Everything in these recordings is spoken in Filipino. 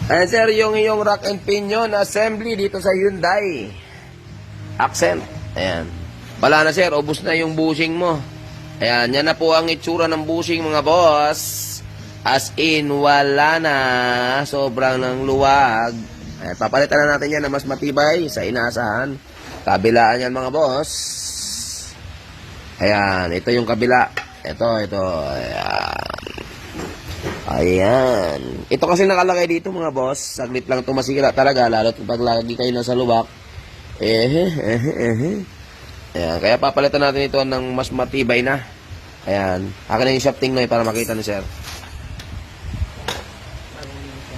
Ayan sir, yung iyong rack and pinion assembly dito sa Hyundai Accent. Ayan. Wala na sir, ubos na yung bushing mo. Ayan, yan na po ang itsura ng bushing mga boss. As in, wala na. Sobrang ng luwag. Ayan, papalitan na natin yan na mas matibay sa inaasahan. Kabilaan yan mga boss. Ayan, ito yung kabila. Ito. Ayan. Ayan. Ito kasi nakalagay dito mga boss. Saglit lang ito masira talaga. Lalo pag lagi kayo nasa luwak. Ayan. Kaya papalitan natin ito ng mas matibay na. Ayan. Akin na yung shafting na para makita ni sir.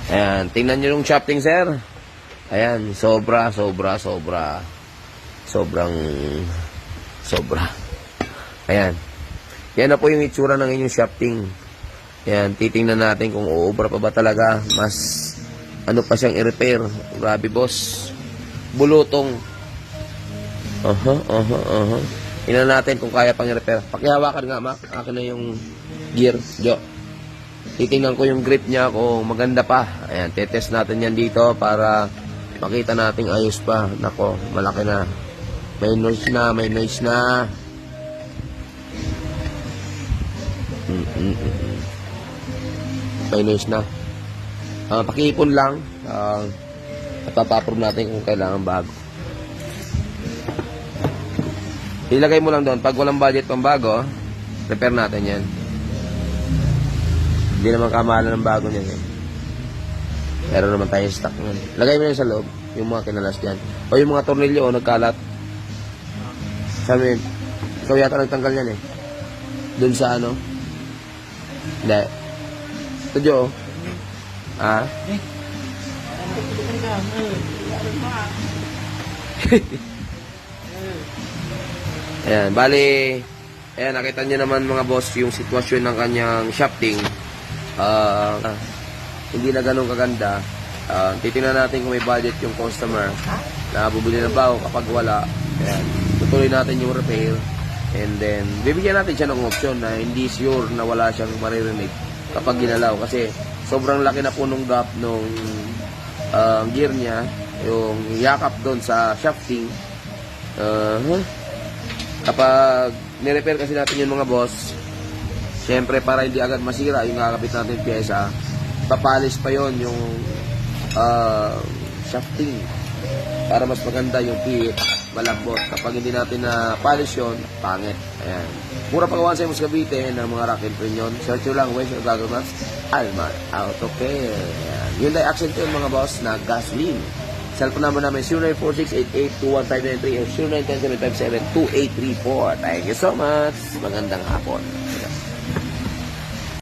Ayan. Tingnan nyo yung shafting sir. Ayan. Sobra. Ayan. Yan na po yung itsura ng inyong shafting. Ayan. Titingnan natin kung uubra pa ba talaga. Mas ano pa siyang i-repair. Grabe boss. Bulutong. Tingnan natin kung kaya pang i-repair. Pakihawakan nga Mac. Akin na yung gear. Jo. Titingnan ko yung grip niya kung maganda pa. Ayan. Tetest natin yan dito para makita natin ayos pa. Nako. Malaki na. May noise na. May noise na. Pakiipon lang. At papaprove natin kung kailangan bago. Ilagay mo lang doon. Pag walang budget pang bago, repair natin yan. Hindi naman kamahalan ng bago niyan eh. Meron naman tayo stock nun. Lagay mo yan sa loob. Yung mga kinalas dyan. O yung mga tornilyo o nagkalat. Sabi, ikaw yata nagtanggal yan eh. Doon sa ano? Hindi. Ito Jo. Ah? Ayan, bali, ayan, nakita nyo naman mga boss yung sitwasyon ng kanyang shafting. Hindi na ganun kaganda. Titingnan natin kung may budget yung customer na bubili ng bago kapag wala. Ayan, tutuloy natin yung repair. And then, bibigyan natin siya ng option na hindi sure na wala siyang maririnig kapag ginalaw. Kasi sobrang laki na po nung gap nung gear niya, yung yakap doon sa shafting. Kapag nirepair kasi natin yung mga boss, syempre para hindi agad masira yung kakabit natin pyesa, papalis pa yon yung shafting para mas maganda yung fit, malambot. Kapag hindi natin na polish yun, pangit. Ayan. Mura pagawan sa Cavite ng mga rack and pinion. Search nyo lang, Waze or Google Maps, Almar Auto Care. Ayan. Hyundai Accent yun mga boss na gasoline. Cellphone number namin 0946-8821-593 or 0910-757-2834. Thank you so much. Magandang hapon.